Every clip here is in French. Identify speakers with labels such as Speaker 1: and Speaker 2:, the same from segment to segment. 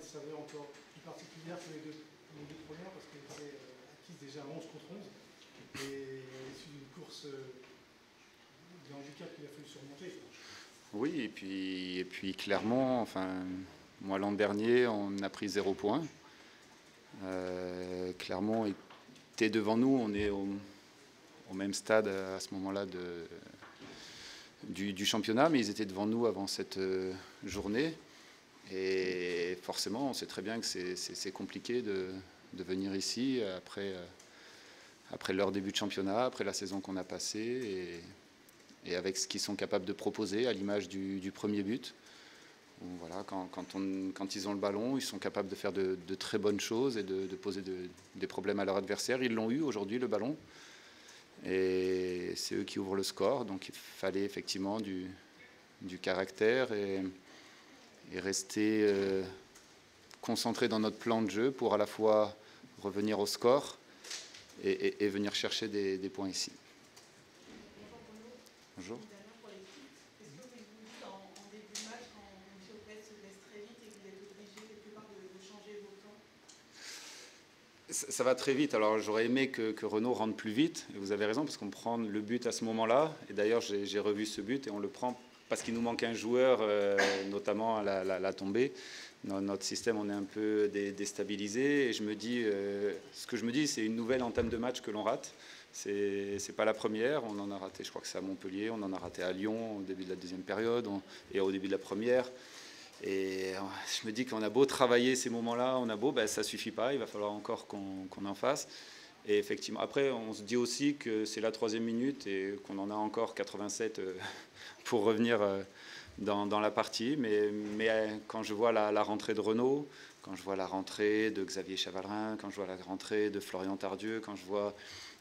Speaker 1: s'avère encore plus particulière que les deux premières parce qu'elle était acquise déjà à 11 contre 11 et issue d'une course de handicap qu'il a fallu surmonter.
Speaker 2: Oui, et puis clairement, enfin, moi l'an dernier, on a pris 0 points. Clermont était devant nous, on est au même stade à ce moment-là du championnat, mais ils étaient devant nous avant cette journée. Et forcément, on sait très bien que c'est compliqué de venir ici après leur début de championnat, après la saison qu'on a passée, et avec ce qu'ils sont capables de proposer, à l'image du premier but. Voilà, quand ils ont le ballon, ils sont capables de faire de très bonnes choses et de poser des problèmes à leur adversaire. Ils l'ont eu aujourd'hui, le ballon. Et c'est eux qui ouvrent le score. Donc il fallait effectivement du caractère et rester concentré dans notre plan de jeu pour à la fois revenir au score et venir chercher des points ici. Bonjour. Ça va très vite. Alors j'aurais aimé que Renaud rentre plus vite. Et vous avez raison, parce qu'on prend le but à ce moment-là. Et d'ailleurs, j'ai revu ce but et on le prend parce qu'il nous manque un joueur, notamment à la tombée. Dans notre système, on est un peu déstabilisé. Et je me dis, ce que je me dis, c'est une nouvelle entame de match que l'on rate. C'est pas la première. On en a raté, je crois que c'est à Montpellier. On en a raté à Lyon au début de la deuxième période et au début de la première. Et je me dis qu'on a beau travailler ces moments-là, on a beau, ça ne suffit pas, il va falloir encore qu'on en fasse. Et effectivement, après, on se dit aussi que c'est la 3e minute et qu'on en a encore 87 pour revenir dans la partie. Mais quand je vois la rentrée de Renaud, quand je vois la rentrée de Xavier Chavalrin, quand je vois la rentrée de Florian Tardieu, quand je vois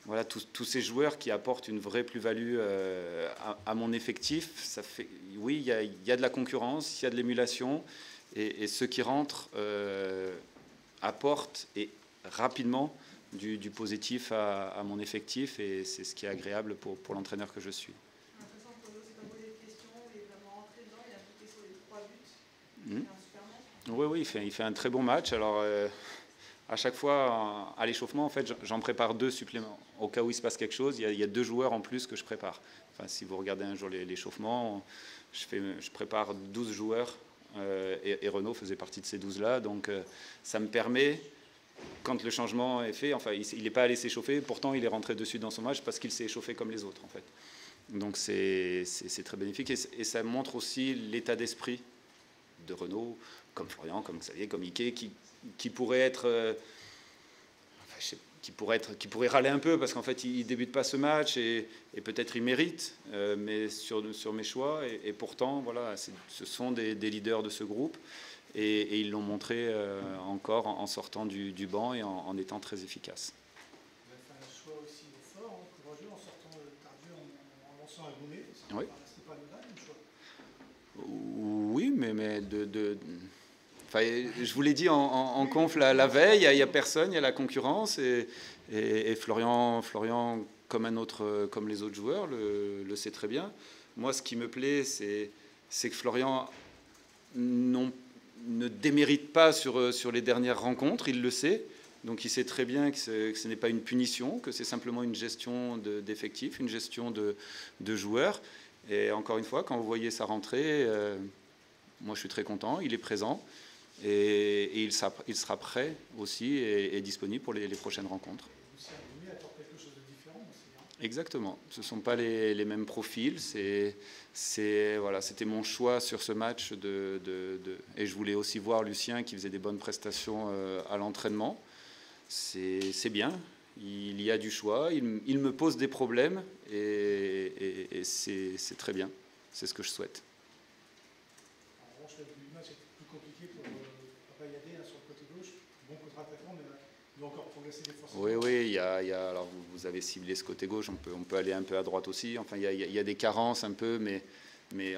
Speaker 2: voilà, tous ces joueurs qui apportent une vraie plus-value à mon effectif, ça fait, oui, il y a de la concurrence, il y a de l'émulation, et ceux qui rentrent apportent et rapidement du positif à mon effectif, et c'est ce qui est agréable pour l'entraîneur que je suis. Oui, il fait un très bon match. Alors, à chaque fois, à l'échauffement, en fait, j'en prépare 2 suppléments. Au cas où il se passe quelque chose, il y a 2 joueurs en plus que je prépare. Enfin, si vous regardez un jour l'échauffement, je prépare 12 joueurs et Renaud faisait partie de ces 12-là. Donc, ça me permet, quand le changement est fait, enfin, il n'est pas allé s'échauffer, pourtant il est rentré dessus dans son match parce qu'il s'est échauffé comme les autres, en fait. Donc, c'est très bénéfique et ça montre aussi l'état d'esprit de Renaud, comme Florian, comme Xavier, comme Ike, qui pourrait être, qui pourrait râler un peu parce qu'en fait il débute pas ce match et peut-être il mérite, mais sur mes choix et pourtant voilà, ce sont des leaders de ce groupe et ils l'ont montré encore en sortant du banc et en étant très efficaces.
Speaker 1: Vous avez fait un choix aussi fort, courageux, en sortant Tardieu en lançant un Goulet.
Speaker 2: Oui.
Speaker 1: C'était pas anodin, le choix.
Speaker 2: Oui, mais enfin, je vous l'ai dit en conf la veille, il n'y a personne, il y a la concurrence et Florian, comme les autres joueurs, le sait très bien. Moi, ce qui me plaît, c'est que Florian ne démérite pas sur les dernières rencontres, il le sait. Donc il sait très bien que ce n'est pas une punition, que c'est simplement une gestion d'effectifs, une gestion de joueurs. Et encore une fois, quand vous voyez sa rentrée, moi je suis très content, il est présent et il sera prêt aussi et disponible pour les prochaines rencontres.
Speaker 1: Vous apporte quelque chose de différent aussi, hein.
Speaker 2: Exactement, ce ne sont pas les mêmes profils, voilà, c'était mon choix sur ce match et je voulais aussi voir Lucien qui faisait des bonnes prestations à l'entraînement. C'est bien. Il y a du choix, il me pose des problèmes et c'est très bien. C'est ce que je souhaite.
Speaker 1: En revanche, le match est plus compliqué pour Papayadé sur le côté gauche. Bon contre-attaquant, mais il doit encore progresser défensivement.
Speaker 2: Oui, alors vous avez ciblé ce côté gauche, on peut aller un peu à droite aussi. Enfin, il y a des carences un peu, mais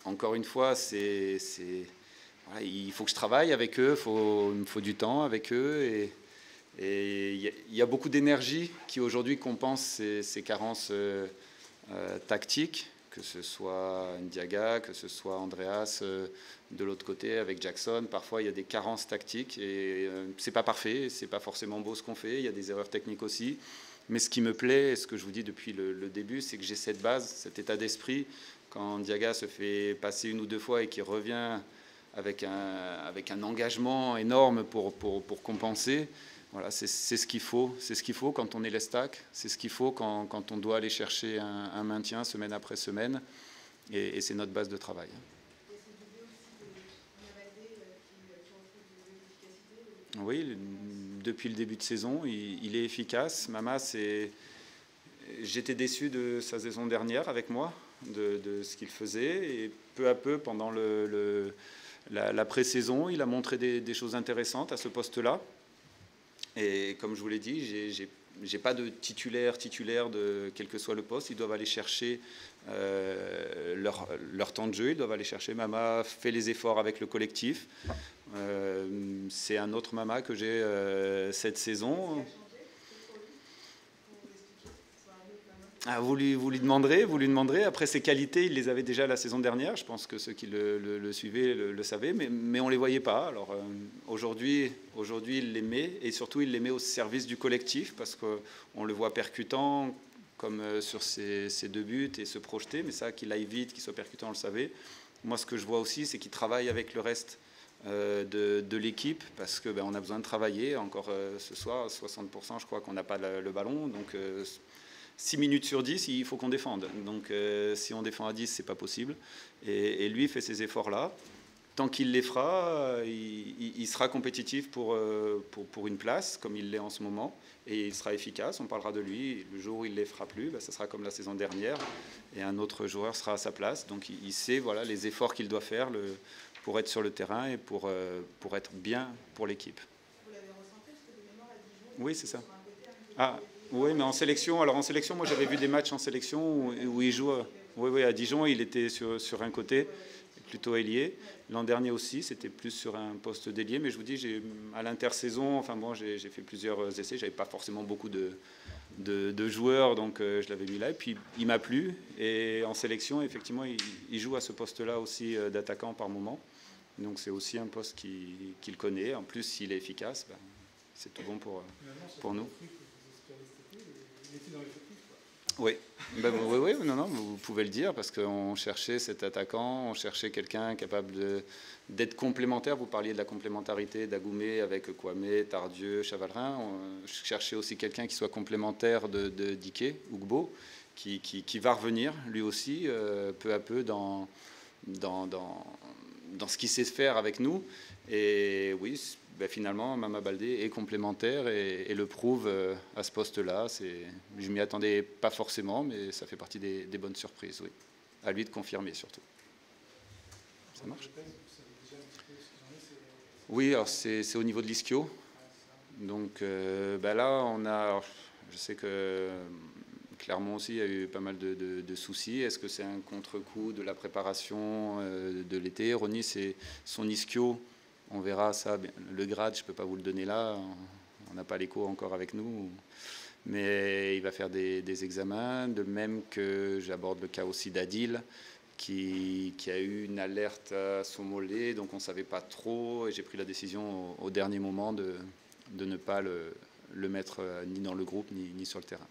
Speaker 2: encore une fois, voilà, il faut que je travaille avec eux, il me faut du temps avec eux et il y a beaucoup d'énergie qui aujourd'hui compense ces carences tactiques que ce soit Ndiaga, que ce soit Andreas de l'autre côté avec Jackson. Parfois, il y a des carences tactiques et c'est pas parfait, c'est pas forcément beau ce qu'on fait. Il y a des erreurs techniques aussi. Mais ce qui me plaît, et ce que je vous dis depuis le début, c'est que j'ai cette base, cet état d'esprit. Quand Ndiaga se fait passer 1 ou 2 fois et qu'il revient avec un engagement énorme pour compenser, voilà, c'est ce qu'il faut. C'est ce qu'il faut quand on est l'Estac. C'est ce qu'il faut quand on doit aller chercher un maintien semaine après semaine. Et c'est notre base de travail. Oui, depuis le début de saison, il est efficace. Mama, j'étais déçu de sa saison dernière avec moi, de ce qu'il faisait. Et peu à peu, pendant la pré-saison, il a montré des choses intéressantes à ce poste-là. Et comme je vous l'ai dit, j'ai pas de titulaire de quel que soit le poste. Ils doivent aller chercher leur temps de jeu. Ils doivent aller chercher. Mama fait les efforts avec le collectif. C'est un autre Mama que j'ai cette saison. Ah, vous lui demanderez. Après, ses qualités, il les avait déjà la saison dernière. Je pense que ceux qui le suivaient le savaient, mais on ne les voyait pas. Alors aujourd'hui, il les met, et surtout, il les met au service du collectif, parce qu'on le voit percutant, comme sur ses 2 buts, et se projeter. Mais ça, qu'il aille vite, qu'il soit percutant, on le savait. Moi, ce que je vois aussi, c'est qu'il travaille avec le reste de l'équipe, parce que on a besoin de travailler. Encore ce soir, 60%, je crois qu'on n'a pas le ballon. Donc 6 minutes sur 10, il faut qu'on défende. Donc si on défend à 10, c'est pas possible. Et lui fait ces efforts-là. Tant qu'il les fera, il sera compétitif pour une place, comme il l'est en ce moment. Et il sera efficace, on parlera de lui. Le jour où il ne les fera plus, ça sera comme la saison dernière. Et un autre joueur sera à sa place. Donc il sait les efforts qu'il doit faire pour être sur le terrain et pour être bien pour l'équipe.
Speaker 3: Vous l'avez ressenti, parce que de mémoire, à Dijon,
Speaker 2: oui, c'est ça. Ah, oui, mais en sélection, moi j'avais vu des matchs en sélection où il joue. Oui, à Dijon, il était sur un côté, plutôt ailier. L'an dernier aussi, c'était plus sur un poste d'ailier. Mais je vous dis, à l'intersaison, j'ai fait plusieurs essais. J'avais pas forcément beaucoup de joueurs, donc je l'avais mis là. Et puis il m'a plu. Et en sélection, effectivement, il joue à ce poste-là aussi d'attaquant par moment. Donc c'est aussi un poste qu'il connaît. En plus, s'il est efficace, c'est tout bon pour nous. Oui, oui, non, vous pouvez le dire, parce qu'on cherchait cet attaquant, on cherchait quelqu'un capable d'être complémentaire. Vous parliez de la complémentarité d'Agoumé avec Kwame, Tardieu, Chavalrin. On cherchait aussi quelqu'un qui soit complémentaire de Dike, Ugbo, qui va revenir lui aussi peu à peu dans ce qu'il sait faire avec nous. Et oui, finalement, Mama Baldé est complémentaire et le prouve à ce poste-là. Je ne m'y attendais pas forcément, mais ça fait partie des bonnes surprises, oui. À lui de confirmer, surtout. Ça marche ? Oui, alors c'est au niveau de l'ischio. Donc là, on a... Je sais que Clermont aussi a eu pas mal de soucis. Est-ce que c'est un contre-coup de la préparation de l'été ? Ronny, c'est son ischio. On verra ça. Le grade, je ne peux pas vous le donner là. On n'a pas l'écho encore avec nous. Mais il va faire des examens. De même que j'aborde le cas aussi d'Adil, qui a eu une alerte à son mollet. Donc on ne savait pas trop. Et j'ai pris la décision au dernier moment de ne pas le mettre ni dans le groupe ni sur le terrain.